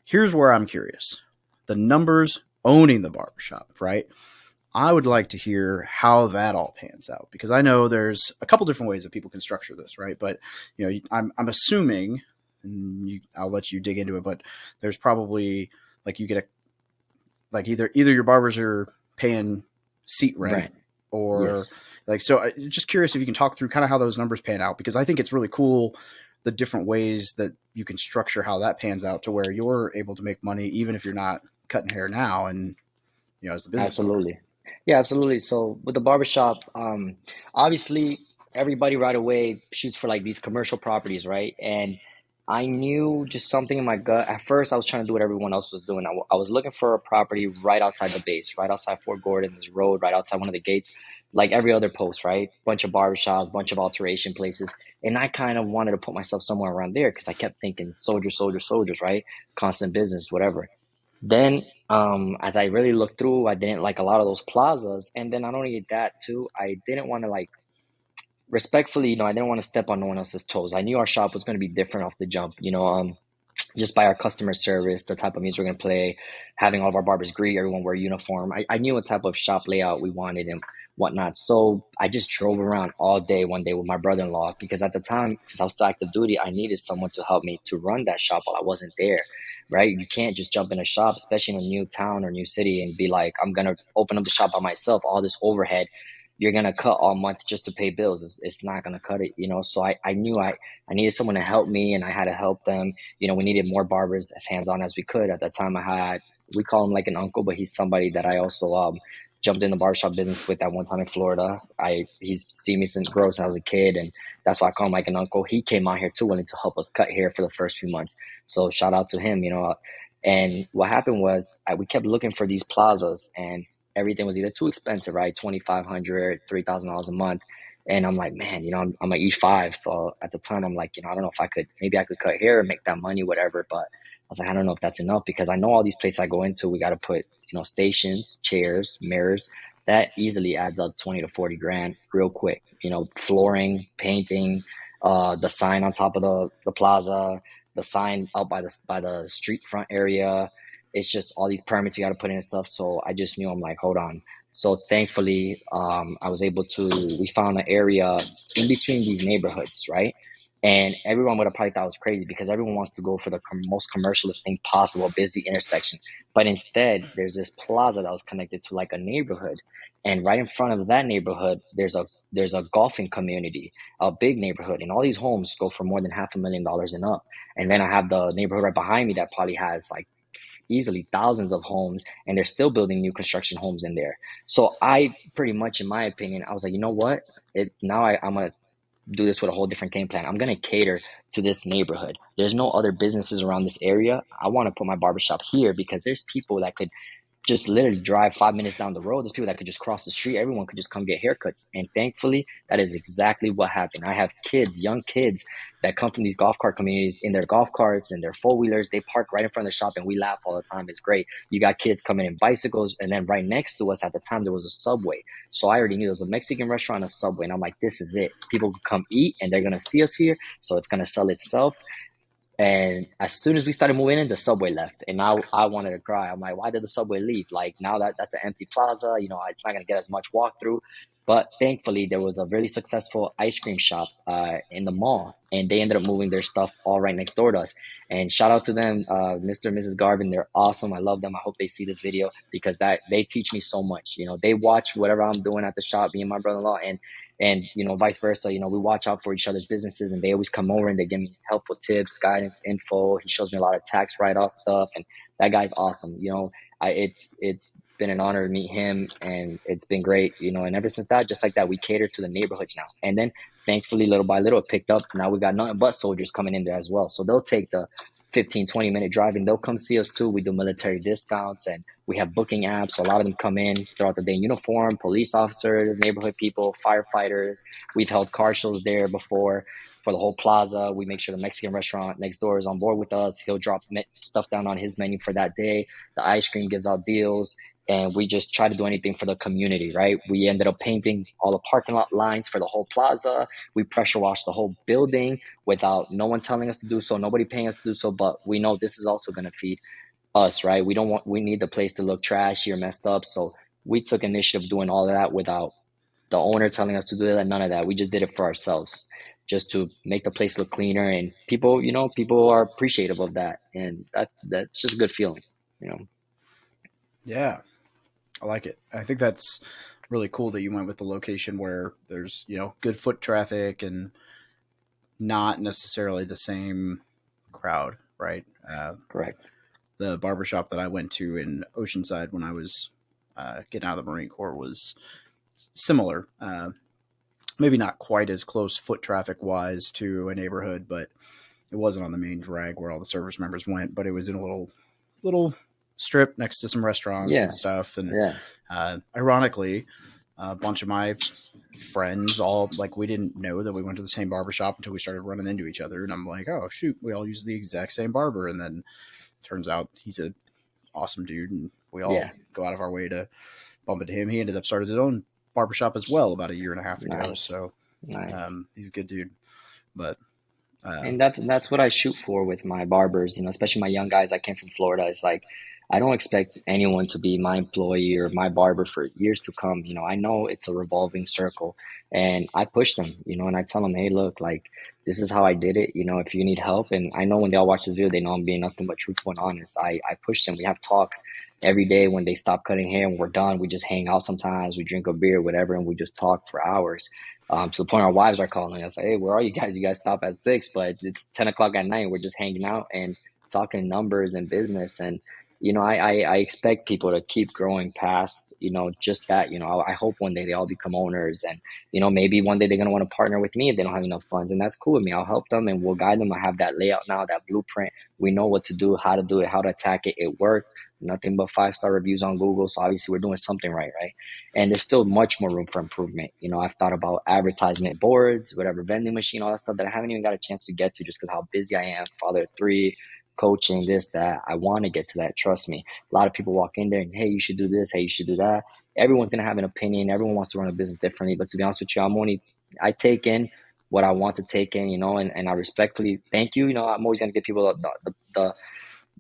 Here's where I'm curious. The numbers owning the barbershop, right? I would like to hear how that all pans out because I know there's a couple different ways that people can structure this, right? But I'm assuming, and I'll let you dig into it, but there's probably like you get a like either your barbers are paying seat rent Rent. or Yes. like so. Just curious if you can talk through kind of how those numbers pan out because I think it's really cool the different ways that you can structure how that pans out to where you're able to make money even if you're not cutting hair now and as the business owner. Absolutely. Yeah, absolutely. So with the barbershop, obviously everybody right away shoots for like these commercial properties, right? And I knew just something in my gut. At first, I was trying to do what everyone else was doing. I was looking for a property right outside the base, right outside Fort Gordon, this road, right outside one of the gates, like every other post, right? Bunch of barbershops, bunch of alteration places. And I kind of wanted to put myself somewhere around there because I kept thinking soldiers, soldiers, soldiers, right? Constant business, whatever. Then, as I really looked through, I didn't like a lot of those plazas. And then not only that, too, I didn't want to like respectfully, I didn't want to step on no one else's toes. I knew our shop was going to be different off the jump, just by our customer service, the type of music we're going to play, having all of our barbers greet everyone wear uniform. I knew what type of shop layout we wanted and whatnot. So I just drove around all day one day with my brother-in-law because at the time, since I was still active duty, I needed someone to help me to run that shop while I wasn't there. Right? You can't just jump in a shop, especially in a new town or new city, and be like, I'm gonna open up the shop by myself. All this overhead, you're gonna cut all month just to pay bills. It's not gonna cut it. So I knew I needed someone to help me, and I had to help them. We needed more barbers as hands on as we could. At that time, we call him like an uncle, but he's somebody that I also jumped in the barbershop business with at one time in Florida. He's seen me since grow since I was a kid, and that's why I call him like an uncle. He came out here too, willing to help us cut hair for the first few months. So shout out to him. And what happened was we kept looking for these plazas, and everything was either too expensive, right? 2,500, $3,000 a month. And I'm like, man, I'm an E5. So at the time, I'm like, I don't know if maybe I could cut hair and make that money, whatever. But I was like, I don't know if that's enough because I know all these places I go into, we got to put, stations, chairs, mirrors. That easily adds up 20 to 40 grand real quick. Flooring, painting, the sign on top of the plaza, the sign out by the street front area. It's just all these permits you got to put in and stuff. So I just knew I'm like, hold on. So thankfully, I was able to. We found an area in between these neighborhoods, right? And everyone would have probably thought it was crazy because everyone wants to go for the most commercialist thing possible, busy intersection. But instead, there's this plaza that was connected to like a neighborhood, and right in front of that neighborhood, there's a golfing community, a big neighborhood, and all these homes go for more than $500,000 and up. And then I have the neighborhood right behind me that probably has like easily thousands of homes, and they're still building new construction homes in there. So I pretty much, in my opinion, I was like, you know what? I'm gonna do this with a whole different game plan. I'm gonna cater to this neighborhood. There's no other businesses around this area. I want to put my barbershop here because there's people that could just literally drive 5 minutes down the road. There's people that could just cross the street. Everyone could just come get haircuts. And thankfully, that is exactly what happened. I have kids, young kids that come from these golf cart communities in their golf carts and their four wheelers. They park right in front of the shop and we laugh all the time. It's great. You got kids coming in bicycles. And then right next to us at the time, there was a Subway. So I already knew there was a Mexican restaurant, a Subway. And I'm like, this is it. People could come eat and they're going to see us here. So it's going to sell itself. And as soon as we started moving in, the subway left, and I wanted to cry. I'm like, why did the subway leave? Like now that's an empty plaza, it's not gonna get as much walk through. But thankfully, there was a really successful ice cream shop in the mall, and they ended up moving their stuff all right next door to us. And shout out to them, Mr. and Mrs. Garvin. They're awesome. I love them. I hope they see this video because that they teach me so much. They watch whatever I'm doing at the shop, me and my brother-in-law, and vice versa. We watch out for each other's businesses, and they always come over and they give me helpful tips, guidance, info. He shows me a lot of tax write-off stuff, and that guy's awesome. It's been an honor to meet him, and it's been great. And ever since that, just like that, we cater to the neighborhoods now. And then thankfully, little by little, it picked up. Now we got nothing but soldiers coming in there as well, so they'll take the 15-20 minute drive and they'll come see us too. We do military discounts, and We have booking apps, so a lot of them come in throughout the day in uniform, police officers, neighborhood people, firefighters. We've held car shows there before for the whole plaza. We make sure the Mexican restaurant next door is on board with us. He'll drop stuff down on his menu for that day. The ice cream gives out deals, and we just try to do anything for the community, right? We ended up painting all the parking lot lines for the whole plaza. We pressure washed the whole building without no one telling us to do so, nobody paying us to do so, but we know this is also going to feed us, right? We need the place to look trashy or messed up. So we took initiative doing all of that without the owner telling us to do that, none of that. We just did it for ourselves, just to make the place look cleaner. And people, people are appreciative of that. And that's just a good feeling, you know. Yeah, I like it. I think that's really cool that you went with the location where there's, good foot traffic and not necessarily the same crowd, right? Correct. The barbershop that I went to in Oceanside when I was getting out of the Marine Corps was similar. Maybe not quite as close foot traffic wise to a neighborhood, but it wasn't on the main drag where all the service members went, but it was in a little strip next to some restaurants and Yeah. stuff. And Yeah. ironically, a bunch of my friends all like we didn't know that we went to the same barbershop until we started running into each other. And I'm like, oh shoot, we all use the exact same barber. And then turns out he's a awesome dude, and we all Yeah. go out of our way to bump into him. He ended up starting his own barbershop as well about a year and a half ago. Nice. So Nice. he's a good dude. But And um, that's what I shoot for with my barbers, especially my young guys. I came from Florida. It's like I don't expect anyone to be my employee or my barber for years to come. I know it's a revolving circle, and I push them, and I tell them, hey, look, like this is how I did it. If you need help, and I know when they all watch this video, they know I'm being nothing but truthful and honest. I push them. We have talks every day when they stop cutting hair and we're done. We just hang out sometimes. We drink a beer, whatever, and we just talk for hours, to the point our wives are calling us like, "Hey, where are you guys? You guys stop at 6, but it's 10 o'clock at night. We're just hanging out and talking numbers and business." And I expect people to keep growing past just that. I hope one day they all become owners, and maybe one day they're gonna want to partner with me if they don't have enough funds, and that's cool with me. I'll help them and we'll guide them. I have that layout now, that blueprint. We know what to do, how to do it, how to attack it. It worked. Nothing but 5-star reviews on Google, so obviously we're doing something right, right? And there's still much more room for improvement. I've thought about advertisement boards, whatever, vending machine, all that stuff that I haven't even got a chance to get to just because how busy I am, father of three, coaching, this, that. I want to get to that. Trust me. A lot of people walk in there and, hey, you should do this. Hey, you should do that. Everyone's going to have an opinion. Everyone wants to run a business differently. But to be honest with you, I take in what I want to take in, and I respectfully thank you. I'm always going to give people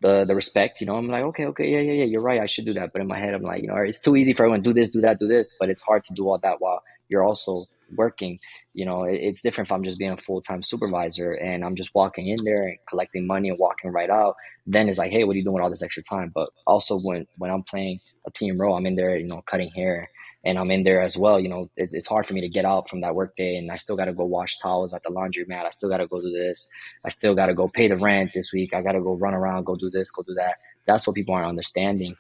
the respect. I'm like, okay, okay, yeah, yeah, yeah, you're right, I should do that. But in my head, I'm like, it's too easy for everyone to do this, do that, do this, but it's hard to do all that while you're also working. It's different if I'm just being a full-time supervisor and I'm just walking in there and collecting money and walking right out. Then it's like, hey, what are you doing with all this extra time? But also when I'm playing a team role, I'm in there, cutting hair, and I'm in there as well. It's hard for me to get out from that work day, and I still got to go wash towels at the laundromat. I still got to go do this. I still got to go pay the rent this week. I got to go run around, go do this, go do that. That's what people aren't understanding.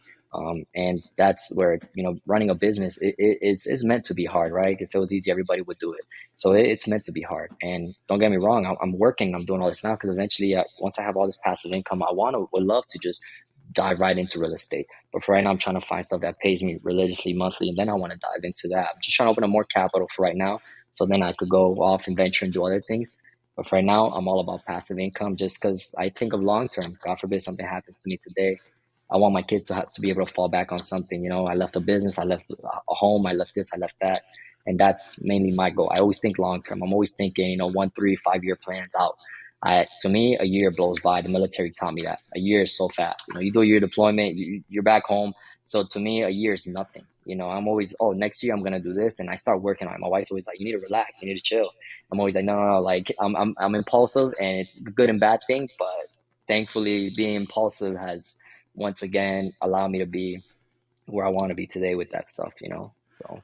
And that's where, running a business, it's meant to be hard, right? If it was easy, everybody would do it. So it's meant to be hard. And don't get me wrong, I'm working, I'm doing all this now because eventually, once I have all this passive income, would love to just dive right into real estate. But for right now, I'm trying to find stuff that pays me religiously monthly, and then I want to dive into that. I'm just trying to open up more capital for right now, so then I could go off and venture and do other things. But for right now, I'm all about passive income, just because I think of long term. God forbid something happens to me today, I want my kids to have to be able to fall back on something. I left a business, I left a home, I left this, I left that, and that's mainly my goal. I always think long term. I'm always thinking, 1, 3, 5 year plans out. To me, a year blows by. The military taught me that a year is so fast. You do your deployment, you're back home. So to me, a year is nothing. I'm always, oh, next year I'm gonna do this, and I start working on it. My wife's always like, you need to relax, you need to chill. I'm always like, no, no, no. Like I'm impulsive, and it's a good and bad thing. But thankfully, being impulsive has once again allowed me to be where I want to be today with that stuff. So